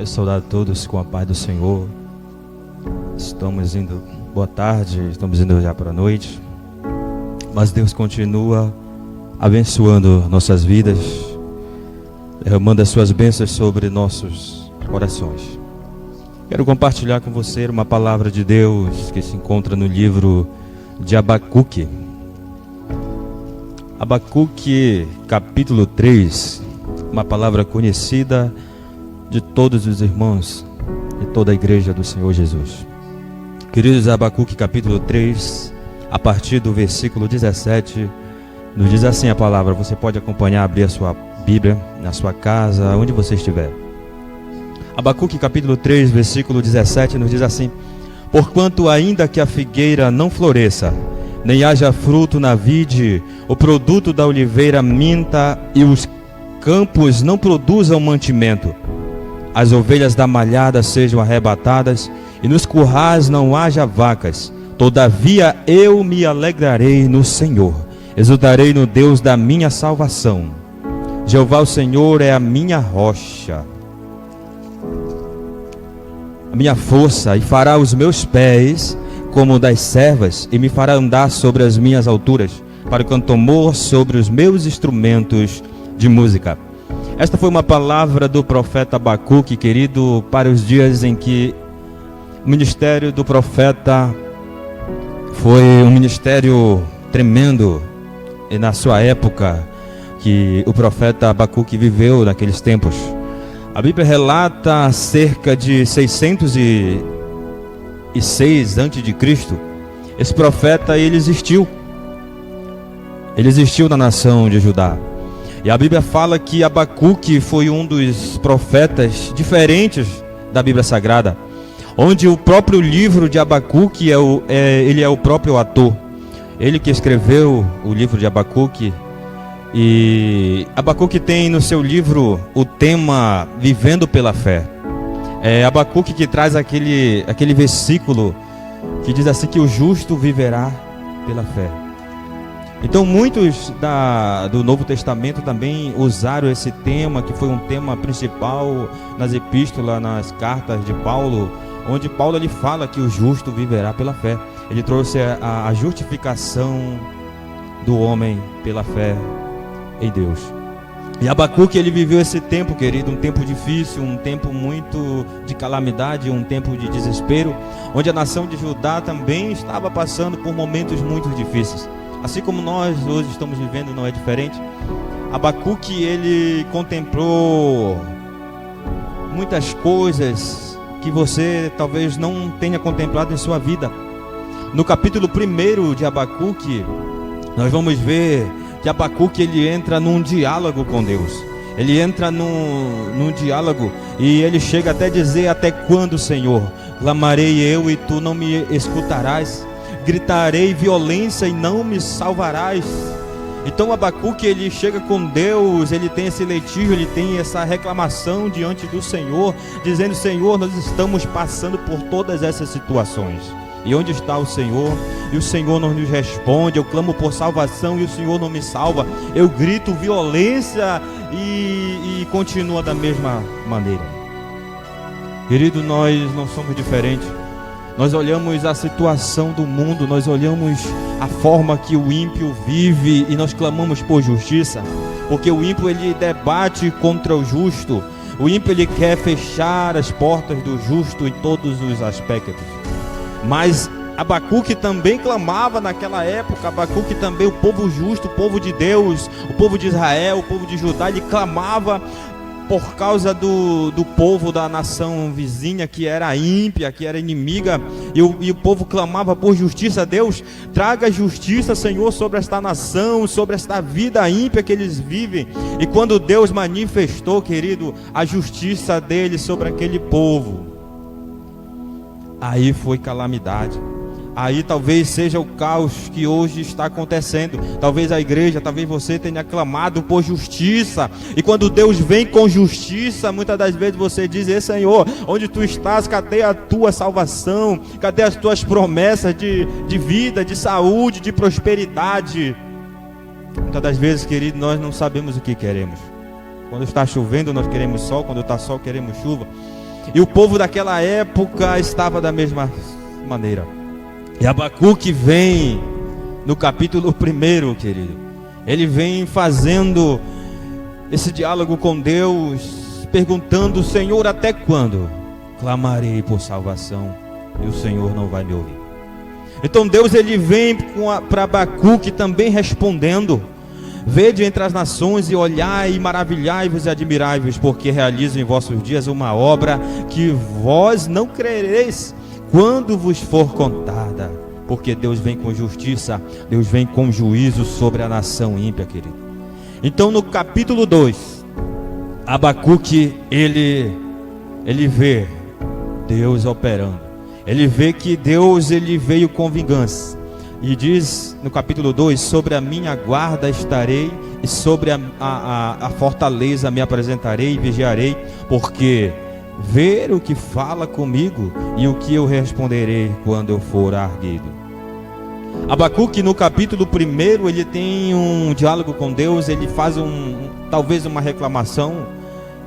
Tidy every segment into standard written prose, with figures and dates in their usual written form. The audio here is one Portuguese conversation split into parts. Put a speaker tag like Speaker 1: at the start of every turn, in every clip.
Speaker 1: Quero saudar a todos com a paz do Senhor. Estamos indo, boa tarde, estamos indo já para a noite. Mas Deus continua abençoando nossas vidas, derramando as suas bênçãos sobre nossos corações. Quero compartilhar com você uma palavra de Deus que se encontra no livro de Abacuque. Abacuque, capítulo 3, uma palavra conhecida de todos os irmãos e toda a igreja do Senhor Jesus. Queridos, Abacuque, capítulo 3, a partir do versículo 17, nos diz assim a palavra. Você pode acompanhar, abrir a sua Bíblia na sua casa, onde você estiver. Abacuque, capítulo 3, versículo 17, nos diz assim: porquanto ainda que a figueira não floresça, nem haja fruto na vide, o produto da oliveira minta, e os campos não produzam mantimento, as ovelhas da malhada sejam arrebatadas, e nos currais não haja vacas, todavia eu me alegrarei no Senhor, exultarei no Deus da minha salvação. Jeová o Senhor é a minha rocha, a minha força, e fará os meus pés como das servas, e me fará andar sobre as minhas alturas, para o cantor sobre os meus instrumentos de música. Esta foi uma palavra do profeta Abacuque, querido, para os dias em que o ministério do profeta foi um ministério tremendo, e na sua época que o profeta Abacuque viveu naqueles tempos. A Bíblia relata cerca de 606 a.C. Esse profeta, ele existiu na nação de Judá. E a Bíblia fala que Abacuque foi um dos profetas diferentes da Bíblia Sagrada, onde o próprio livro de Abacuque ele é o próprio ator. Ele que escreveu o livro de Abacuque. E Abacuque tem no seu livro o tema Vivendo pela Fé. É Abacuque que traz aquele versículo que diz assim, que o justo viverá pela fé. Então muitos do Novo Testamento também usaram esse tema, que foi um tema principal nas epístolas, nas cartas de Paulo, onde Paulo ele fala que o justo viverá pela fé. Ele trouxe a justificação do homem pela fé em Deus. E Abacuque, ele viveu esse tempo, querido, um tempo difícil, um tempo muito de calamidade, um tempo de desespero, onde a nação de Judá também estava passando por momentos muito difíceis. Assim como nós hoje estamos vivendo, não é diferente. Abacuque, ele contemplou muitas coisas que você talvez não tenha contemplado em sua vida. No capítulo 1 de Abacuque, nós vamos ver que Abacuque, ele entra num diálogo com Deus. Ele entra num diálogo, e ele chega até dizer: até quando, Senhor, clamarei eu e tu não me escutarás? Gritarei violência e não me salvarás. Então Abacuque, ele chega com Deus, ele tem esse litígio, ele tem essa reclamação diante do Senhor, dizendo: Senhor, nós estamos passando por todas essas situações, e onde está o Senhor? E o Senhor não nos responde. Eu clamo por salvação e o Senhor não me salva. Eu grito violência e continua da mesma maneira. Querido, nós não somos diferentes. Nós olhamos a situação do mundo, nós olhamos a forma que o ímpio vive e nós clamamos por justiça, porque o ímpio, ele debate contra o justo. O ímpio, ele quer fechar as portas do justo em todos os aspectos. Mas Abacuque também clamava naquela época. Abacuque também, o povo justo, o povo de Deus, o povo de Israel, o povo de Judá, ele clamava por causa do povo da nação vizinha, que era ímpia, que era inimiga, e o povo clamava por justiça. Deus, traga justiça, Senhor, sobre esta nação, sobre esta vida ímpia que eles vivem. E quando Deus manifestou, querido, a justiça dele sobre aquele povo, aí foi calamidade. Aí talvez seja o caos que hoje está acontecendo. Talvez a igreja, talvez você tenha clamado por justiça, e quando Deus vem com justiça, muitas das vezes você diz: Ei, Senhor, onde tu estás? Cadê a tua salvação? Cadê as tuas promessas de vida, de saúde, de prosperidade? Muitas das vezes, querido, nós não sabemos o que queremos. Quando está chovendo, nós queremos sol. Quando está sol, queremos chuva. E o povo daquela época estava da mesma maneira. E Abacuque vem no capítulo 1, querido. Ele vem fazendo esse diálogo com Deus, perguntando: Senhor, até quando clamarei por salvação e o Senhor não vai me ouvir? Então Deus, ele vem para Abacuque também respondendo: vede entre as nações e olhai e maravilhai-vos e admirai-vos, porque realizo em vossos dias uma obra que vós não crereis quando vos for contada. Porque Deus vem com justiça, Deus vem com juízo sobre a nação ímpia, querido. Então no capítulo 2, Abacuque, ele vê Deus operando. Ele vê que Deus, ele veio com vingança. E diz no capítulo 2: sobre a minha guarda estarei, e sobre a fortaleza me apresentarei e vigiarei, porque ver o que fala comigo e o que eu responderei quando eu for arguido. Abacuque no capítulo 1, ele tem um diálogo com Deus. Ele faz talvez uma reclamação.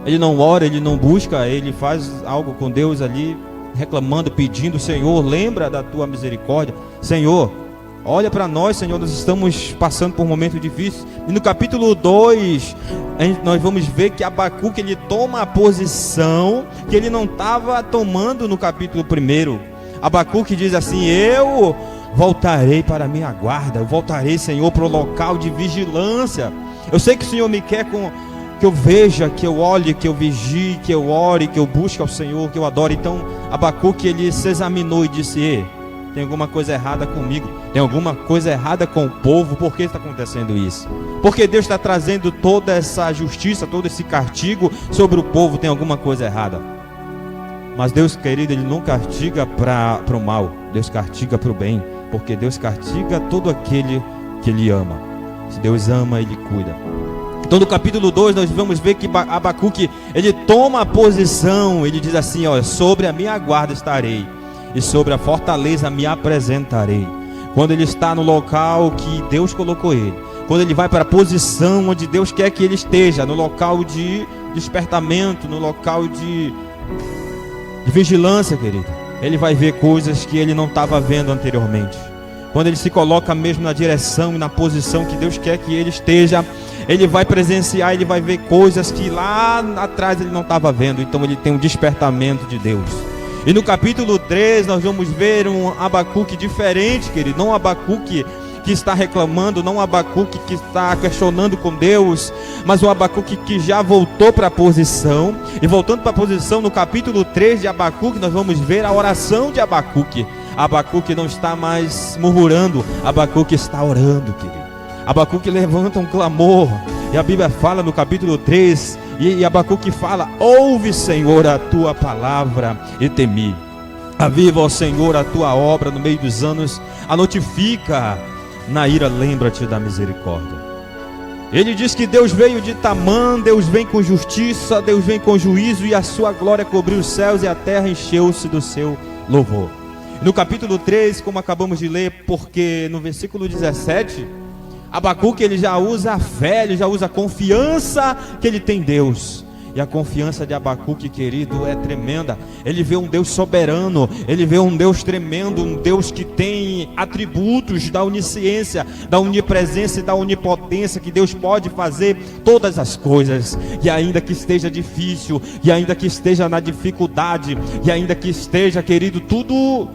Speaker 1: Ele não ora, ele não busca, ele faz algo com Deus ali, reclamando, pedindo: Senhor, lembra da tua misericórdia. Senhor, olha para nós, Senhor, nós estamos passando por um momento difícil. E no capítulo 2, nós vamos ver que Abacuque, ele toma a posição que ele não estava tomando no capítulo 1. Abacuque diz assim: eu voltarei para a minha guarda, eu voltarei, Senhor, para o local de vigilância. Eu sei que o Senhor me quer que eu veja, que eu olhe, que eu vigie, que eu ore, que eu busque ao Senhor, que eu adore. Então Abacuque, ele se examinou e disse: tem alguma coisa errada comigo, tem alguma coisa errada com o povo. Por que está acontecendo isso? Porque Deus está trazendo toda essa justiça, todo esse castigo sobre o povo. Tem alguma coisa errada. Mas Deus, querido, ele não castiga para o mal, Deus castiga para o bem, porque Deus castiga todo aquele que ele ama. Se Deus ama, ele cuida. Então no capítulo 2 nós vamos ver que Abacuque, ele toma a posição. Ele diz assim: olha, sobre a minha guarda estarei, e sobre a fortaleza me apresentarei. Quando ele está no local que Deus colocou ele, quando ele vai para a posição onde Deus quer que ele esteja, no local de despertamento, no local de vigilância, querido, ele vai ver coisas que ele não estava vendo anteriormente. Quando ele se coloca mesmo na direção e na posição que Deus quer que ele esteja, ele vai presenciar, ele vai ver coisas que lá atrás ele não estava vendo. Então ele tem um despertamento de Deus. E no capítulo 3 nós vamos ver um Abacuque diferente, querido. Não um Abacuque que está reclamando, não um Abacuque que está questionando com Deus, mas um Abacuque que já voltou para a posição. E voltando para a posição, no capítulo 3 de Abacuque, nós vamos ver a oração de Abacuque. Abacuque não está mais murmurando, Abacuque está orando, querido. Abacuque levanta um clamor. E a Bíblia fala no capítulo 3, e Abacuque fala: ouve, Senhor, a tua palavra e temi. Aviva, ó Senhor, a tua obra no meio dos anos, a notifica. Na ira lembra-te da misericórdia. Ele diz que Deus veio de Tamã, Deus vem com justiça, Deus vem com juízo, e a sua glória cobriu os céus e a terra encheu-se do seu louvor. No capítulo 3, como acabamos de ler, porque no versículo 17, Abacuque, ele já usa a fé, ele já usa a confiança que ele tem em Deus. E a confiança de Abacuque, querido, é tremenda. Ele vê um Deus soberano, ele vê um Deus tremendo, um Deus que tem atributos da onisciência, da onipresença e da onipotência, que Deus pode fazer todas as coisas. E ainda que esteja difícil, e ainda que esteja na dificuldade, e ainda que esteja, querido, tudo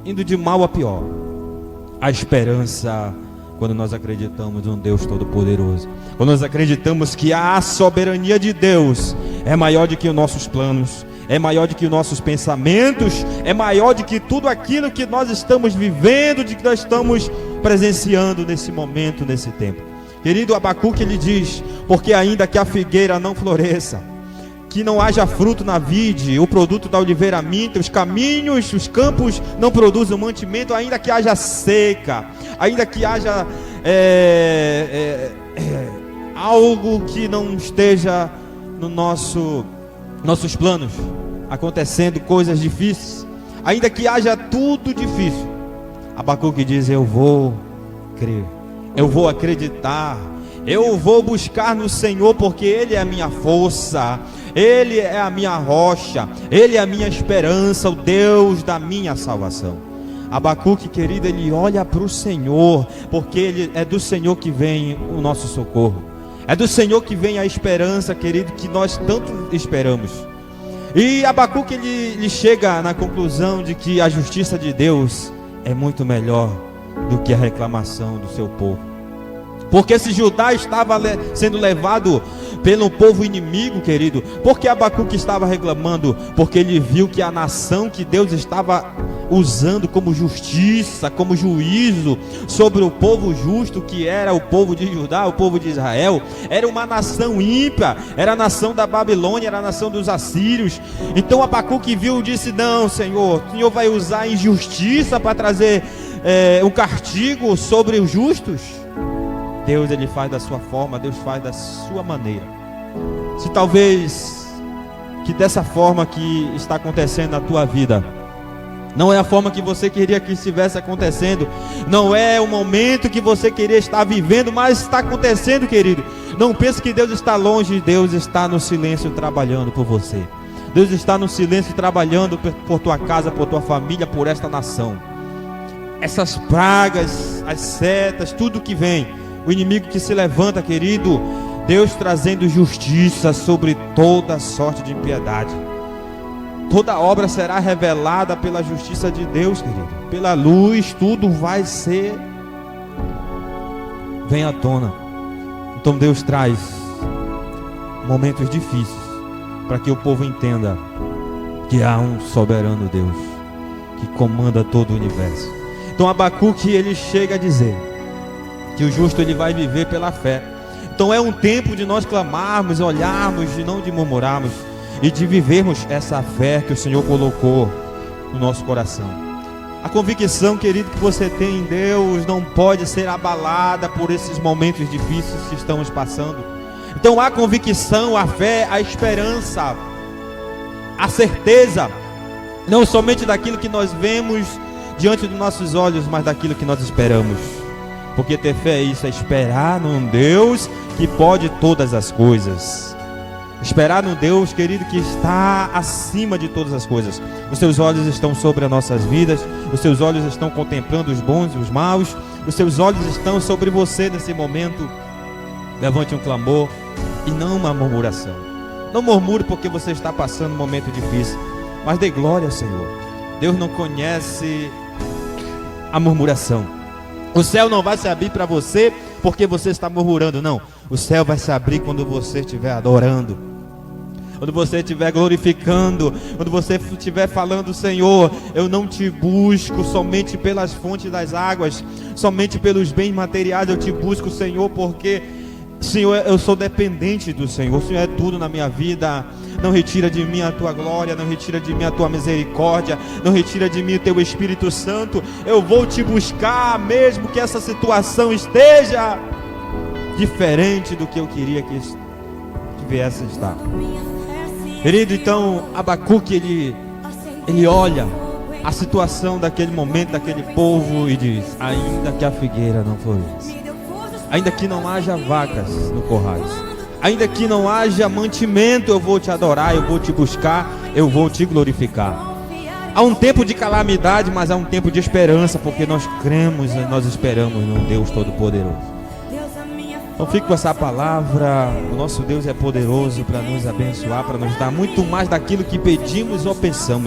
Speaker 1: indo de mal a pior, a esperança, quando nós acreditamos em um Deus todo-poderoso, quando nós acreditamos que a soberania de Deus é maior do que os nossos planos, é maior do que os nossos pensamentos, é maior do que tudo aquilo que nós estamos vivendo, de que nós estamos presenciando nesse momento, nesse tempo. Querido, Abacuque, ele diz: porque ainda que a figueira não floresça, que não haja fruto na vide, o produto da oliveira minta, os caminhos, os campos não produzam mantimento, ainda que haja seca, ainda que haja algo que não esteja no nossos planos, acontecendo coisas difíceis, ainda que haja tudo difícil, Abacuque diz: eu vou crer, eu vou acreditar, Eu vou buscar no Senhor, porque Ele é a minha força, Ele é a minha rocha, Ele é a minha esperança, o Deus da minha salvação. Abacuque, querido, ele olha para o Senhor, porque é do Senhor que vem o nosso socorro. É do Senhor que vem a esperança, querido, que nós tanto esperamos. E Abacuque, ele chega na conclusão de que a justiça de Deus é muito melhor do que a reclamação do seu povo. Porque se Judá estava sendo levado pelo povo inimigo, querido, porque Abacuque estava reclamando? Porque ele viu que a nação que Deus estava usando como justiça, como juízo sobre o povo justo, que era o povo de Judá, o povo de Israel, era uma nação ímpia, era a nação da Babilônia, era a nação dos assírios. Então Abacuque viu e disse: não, Senhor, o Senhor vai usar a injustiça para trazer um castigo sobre os justos? Deus, ele faz da sua forma, Deus faz da sua maneira. Se talvez que dessa forma que está acontecendo na tua vida não é a forma que você queria que estivesse acontecendo, não é o momento que você queria estar vivendo, mas está acontecendo, querido, não pense que Deus está longe. Deus está no silêncio trabalhando por você. Deus está no silêncio trabalhando por tua casa, por tua família, por esta nação. Essas pragas, as setas, tudo que vem, o inimigo que se levanta, querido, Deus trazendo justiça sobre toda sorte de impiedade. Toda obra será revelada pela justiça de Deus, querido. Pela luz, tudo vai ser vem à tona. Então Deus traz momentos difíceis para que o povo entenda que há um soberano Deus que comanda todo o universo. Então Abacuque, ele chega a dizer que o justo, ele vai viver pela fé. Então é um tempo de nós clamarmos, olharmos e não de murmurarmos, e de vivermos essa fé que o Senhor colocou no nosso coração. A convicção, querido, que você tem em Deus não pode ser abalada por esses momentos difíceis que estamos passando. Então a convicção, a fé, a esperança, a certeza, não somente daquilo que nós vemos diante dos nossos olhos, mas daquilo que nós esperamos. Porque ter fé é isso, é esperar num Deus que pode todas as coisas. Esperar num Deus, querido, que está acima de todas as coisas. Os seus olhos estão sobre as nossas vidas, os seus olhos estão contemplando os bons e os maus, os seus olhos estão sobre você nesse momento. Levante um clamor e não uma murmuração. Não murmure porque você está passando um momento difícil, mas dê glória ao Senhor. Deus não conhece a murmuração. O céu não vai se abrir para você porque você está murmurando, não. O céu vai se abrir quando você estiver adorando, quando você estiver glorificando, quando você estiver falando: Senhor, eu não te busco somente pelas fontes das águas, somente pelos bens materiais, eu te busco, Senhor, porque, Senhor, eu sou dependente do Senhor. O Senhor é tudo na minha vida. Não retira de mim a tua glória, não retira de mim a tua misericórdia, não retira de mim o teu Espírito Santo. Eu vou te buscar, mesmo que essa situação esteja diferente do que eu queria que viesse a estar. Querido, então Abacuque, ele olha a situação daquele momento, daquele povo, e diz: ainda que a figueira não florisse, ainda que não haja vacas no corrais, ainda que não haja mantimento, eu vou te adorar, eu vou te buscar, eu vou te glorificar. Há um tempo de calamidade, mas há um tempo de esperança, porque nós cremos e nós esperamos num Deus Todo-Poderoso. Então fique com essa palavra. O nosso Deus é poderoso para nos abençoar, para nos dar muito mais daquilo que pedimos ou pensamos.